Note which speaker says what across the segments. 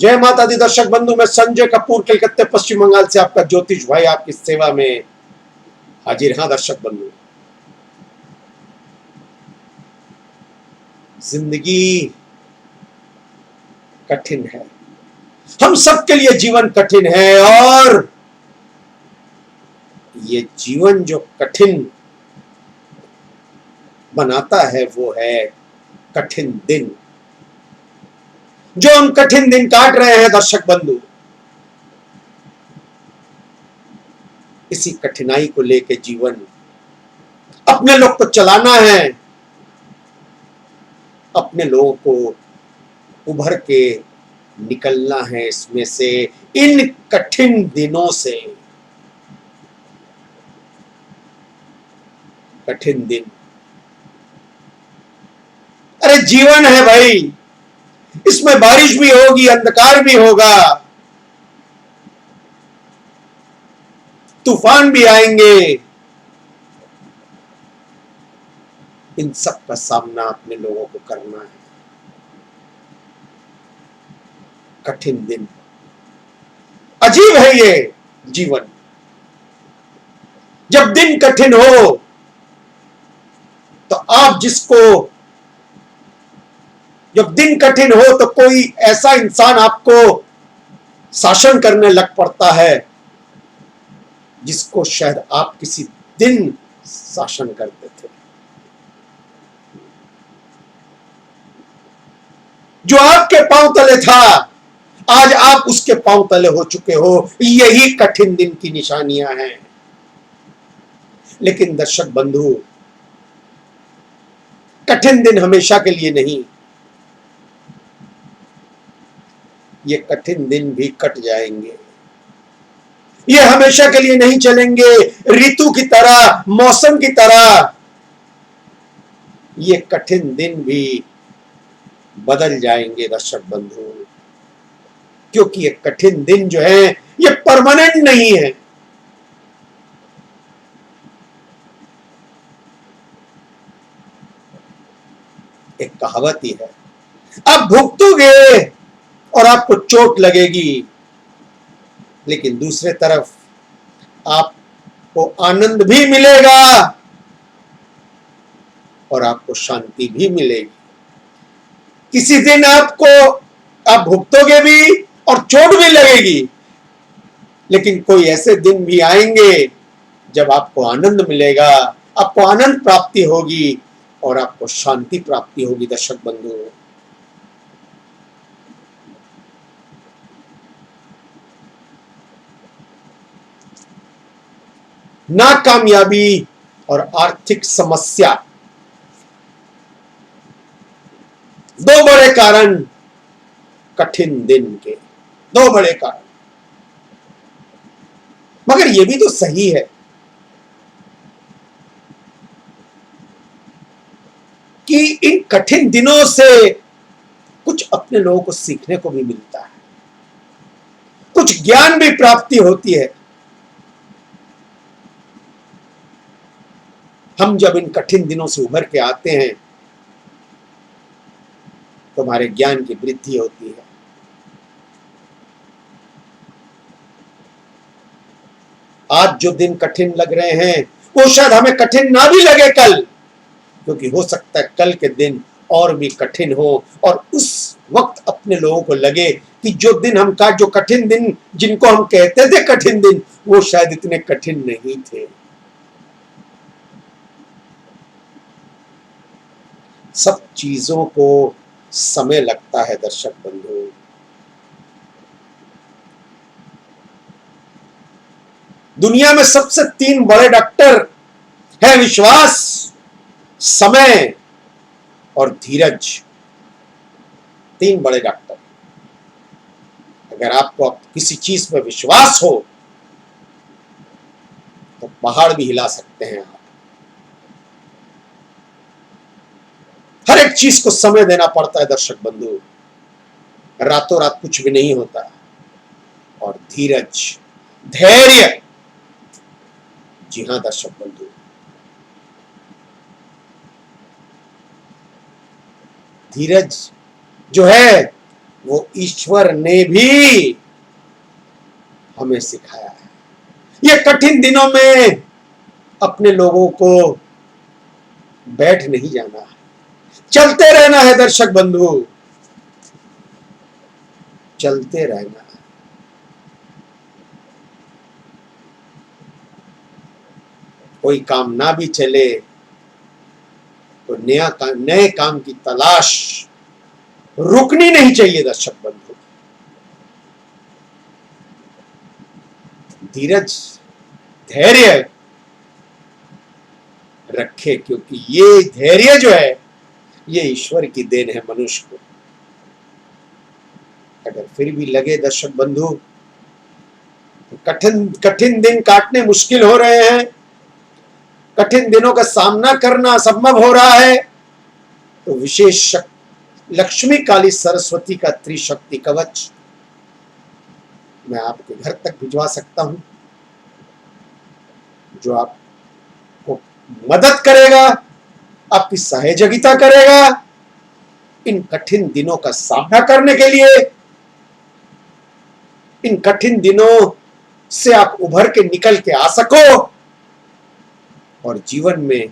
Speaker 1: जय माता दी दर्शक बंधु, मैं संजय कपूर कलकत्ते पश्चिम बंगाल से आपका ज्योतिष भाई आपकी सेवा में हाजिर। हाँ दर्शक बंधु, जिंदगी कठिन है, हम सबके लिए जीवन कठिन है। और ये जीवन जो कठिन बनाता है वो है कठिन दिन, जो हम कठिन दिन काट रहे हैं दर्शक बंधु। इसी कठिनाई को लेके जीवन अपने लोग को चलाना है, अपने लोगों को उभर के निकलना है इसमें से, इन कठिन दिनों से। कठिन दिन, अरे जीवन है भाई, इसमें बारिश भी होगी, अंधकार भी होगा, तूफान भी आएंगे। इन सब का सामना अपने लोगों को करना है। कठिन दिन, अजीब है ये जीवन। जब दिन कठिन हो तो आप जिसको, जब दिन कठिन हो तो कोई ऐसा इंसान आपको शासन करने लग पड़ता है जिसको शायद आप किसी दिन शासन करते थे। जो आपके पांव तले था, आज आप उसके पांव तले हो चुके हो। यही कठिन दिन की निशानियां हैं। लेकिन दर्शक बंधु, कठिन दिन हमेशा के लिए नहीं, ये कठिन दिन भी कट जाएंगे। ये हमेशा के लिए नहीं चलेंगे। ऋतु की तरह, मौसम की तरह ये कठिन दिन भी बदल जाएंगे दर्शक बंधु, क्योंकि ये कठिन दिन जो है ये परमानेंट नहीं है। एक कहावत ही है, आप भुगतोगे और आपको चोट लगेगी, लेकिन दूसरे तरफ आपको आनंद भी मिलेगा और आपको शांति भी मिलेगी। किसी दिन आप भुगतोगे भी और चोट भी लगेगी, लेकिन कोई ऐसे दिन भी आएंगे जब आपको आनंद मिलेगा, आपको आनंद प्राप्ति होगी और आपको शांति प्राप्ति होगी दर्शक बंधु। नाकामयाबी और आर्थिक समस्या, दो बड़े कारण कठिन दिन के, दो बड़े कारण। मगर यह भी तो सही है कि इन कठिन दिनों से कुछ अपने लोगों को सीखने को भी मिलता है, कुछ ज्ञान भी प्राप्ति होती है। हम जब इन कठिन दिनों से उभर के आते हैं तो हमारे ज्ञान की वृद्धि होती है। आज जो दिन कठिन लग रहे हैं वो शायद हमें कठिन ना भी लगे कल, क्योंकि हो सकता है कल के दिन और भी कठिन हो और उस वक्त अपने लोगों को लगे कि जो कठिन दिन जिनको हम कहते थे कठिन दिन, वो शायद इतने कठिन नहीं थे। सब चीजों को समय लगता है दर्शक बंधु। दुनिया में सबसे तीन बड़े डॉक्टर हैं, विश्वास, समय और धीरज। तीन बड़े डॉक्टर। अगर आपको किसी चीज में विश्वास हो तो पहाड़ भी हिला सकते हैं आप। हर एक चीज को समय देना पड़ता है दर्शक बंधु, रातों रात कुछ भी नहीं होता। और धीरज, धैर्य, जी हां दर्शक बंधु, धीरज जो है वो ईश्वर ने भी हमें सिखाया है। ये कठिन दिनों में अपने लोगों को बैठ नहीं जाना है, चलते रहना है दर्शक बंधु, चलते रहना है। कोई काम ना भी चले तो नए काम की तलाश रुकनी नहीं चाहिए दर्शक बंधु। धीरज, धैर्य रखे, क्योंकि ये धैर्य जो है ये ईश्वर की देन है मनुष्य को। अगर फिर भी लगे दर्शक बंधु कठिन कठिन दिन काटने मुश्किल हो रहे हैं, कठिन दिनों का सामना करना असंभव हो रहा है, तो विशेष लक्ष्मी काली सरस्वती का त्रिशक्ति कवच मैं आपके घर तक भिजवा सकता हूं, जो आपको मदद करेगा, आपकी सहयोगिता करेगा इन कठिन दिनों का सामना करने के लिए। इन कठिन दिनों से आप उभर के निकल के आ सको और जीवन में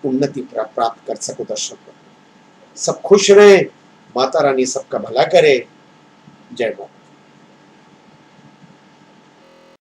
Speaker 1: उन्नति प्राप्त कर सको। दर्शकों, सब खुश रहें, माता रानी सबका भला करे। जय माता।